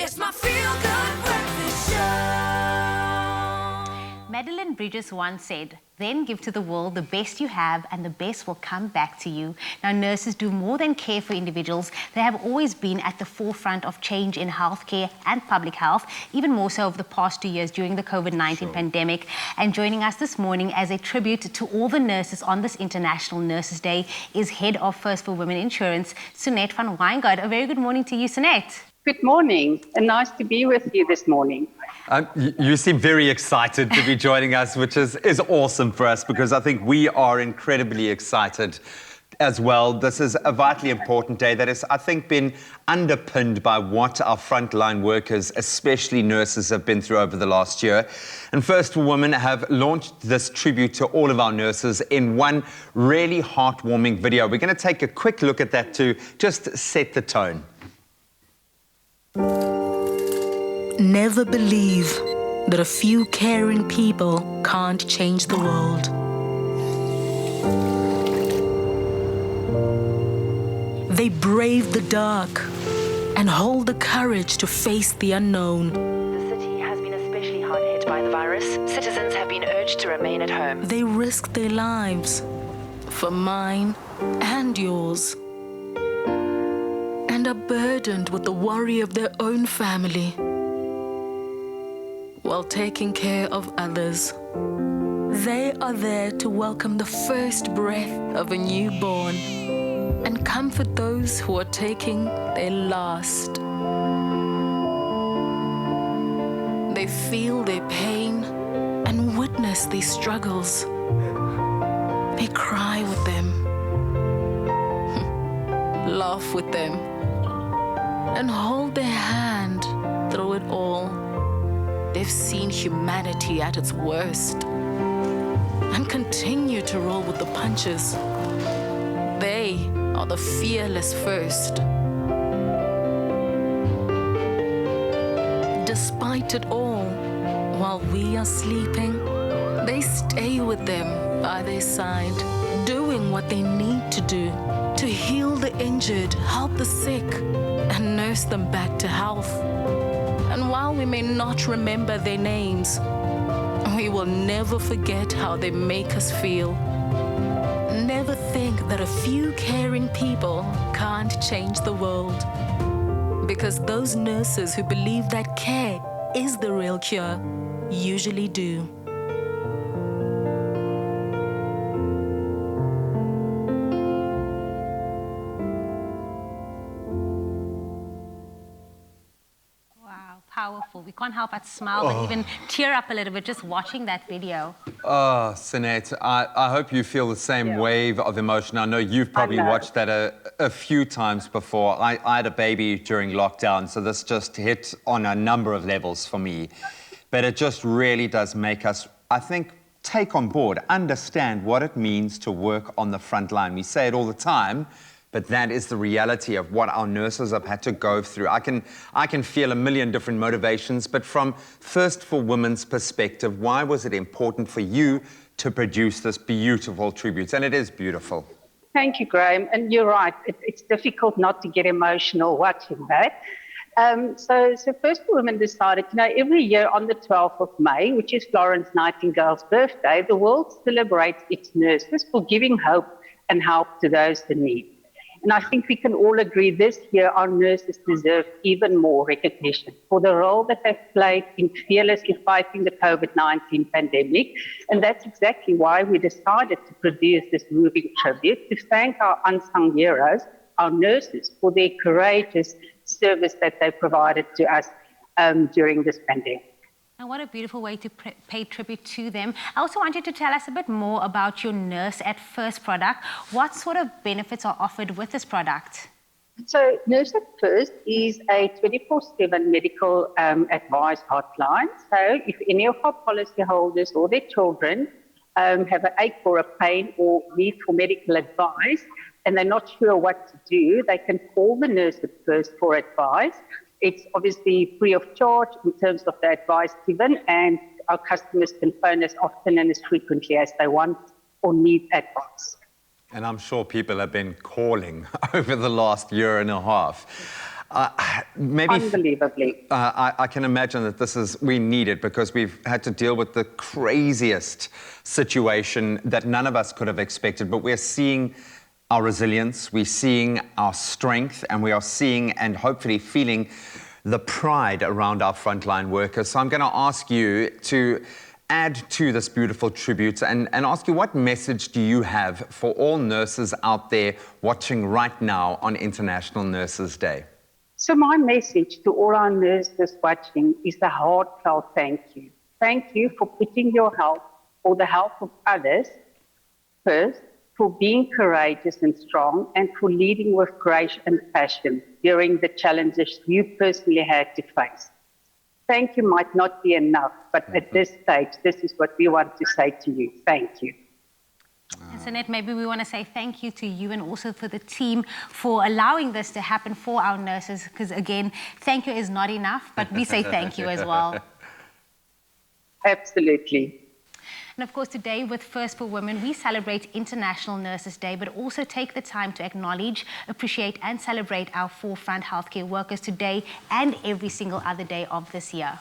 It's my feel-good breakfast show. Madeline Bridges once said, "Then give to the world the best you have and the best will come back to you." Now, nurses do more than care for individuals. They have always been at the forefront of change in healthcare and public health, even more so over the past 2 years during the COVID-19 pandemic. And joining us this morning as a tribute to all the nurses on this International Nurses Day is Head of First for Women Insurance, Sunette van Wijngaard. A very good morning to you, Sunette. Good morning, and nice to be with you this morning. You seem very excited to be joining us, which is awesome for us, because I think we are incredibly excited as well. This is a vitally important day that has, I think, been underpinned by what our frontline workers, especially nurses, have been through over the last year. And First for Women have launched this tribute to all of our nurses in one really heartwarming video. We're going to take a quick look at that to just set the tone. Never believe that a few caring people can't change the world. They brave the dark and hold the courage to face the unknown. The city has been especially hard hit by the virus. Citizens have been urged to remain at home. They risk their lives for mine and yours, and are burdened with the worry of their own family while taking care of others. They are there to welcome the first breath of a newborn and comfort those who are taking their last. They feel their pain and witness their struggles. They cry with them, laugh with them, and hold their hand through it all. They've seen humanity at its worst and continue to roll with the punches. They are the fearless first. Despite it all, while we are sleeping, they stay with them by their side, doing what they need to do to heal the injured, help the sick, and nurse them back to health. And while we may not remember their names, we will never forget how they make us feel. Never think that a few caring people can't change the world, because those nurses who believe that care is the real cure usually do. Powerful. We can't help but smile and even tear up a little bit just watching that video. Oh, Sunette, I hope you feel the same wave of emotion. I know you've probably watched that a few times before. I had a baby during lockdown, so this just hit on a number of levels for me. But it just really does make us, I think, take on board, understand what it means to work on the front line. We say it all the time, but that is the reality of what our nurses have had to go through. I can feel a million different motivations, but from First for Women's perspective, why was it important for you to produce this beautiful tribute? And it is beautiful. Thank you, Graham. And you're right, it's difficult not to get emotional watching that. So First for Women decided, every year on the 12th of May, which is Florence Nightingale's birthday, the world celebrates its nurses for giving hope and help to those in need. And I think we can all agree this year our nurses deserve even more recognition for the role that they've played in fearlessly fighting the COVID-19 pandemic. And that's exactly why we decided to produce this moving tribute to thank our unsung heroes, our nurses, for their courageous service that they provided to us during this pandemic. And what a beautiful way to pay tribute to them. I also want you to tell us a bit more about your Nurse at First product. What sort of benefits are offered with this product? So Nurse at First is a 24/7 medical advice hotline. So if any of our policyholders or their children have an ache or a pain or need for medical advice and they're not sure what to do, they can call the Nurse at First for advice. It's obviously free of charge in terms of the advice given, and our customers can phone as often and as frequently as they want or need advice. And I'm sure people have been calling over the last year and a half. Maybe Unbelievably. I can imagine that we need it because we've had to deal with the craziest situation that none of us could have expected. But we're seeing our resilience, we're seeing our strength, and we are seeing and hopefully feeling the pride around our frontline workers. So I'm going to ask you to add to this beautiful tribute and ask you, what message do you have for all nurses out there watching right now on International Nurses Day? So my message to all our nurses watching is a heartfelt thank you. Thank you for putting your health or the health of others first, for being courageous and strong, and for leading with grace and passion during the challenges you personally had to face. Thank you might not be enough, but at this stage, this is what we want to say to you. Thank you. And Sanette, maybe we want to say thank you to you and also for the team for allowing this to happen for our nurses, because again, thank you is not enough, but we say thank you as well. Absolutely. And of course, today with First for Women, we celebrate International Nurses Day, but also take the time to acknowledge, appreciate, and celebrate our forefront healthcare workers today and every single other day of this year.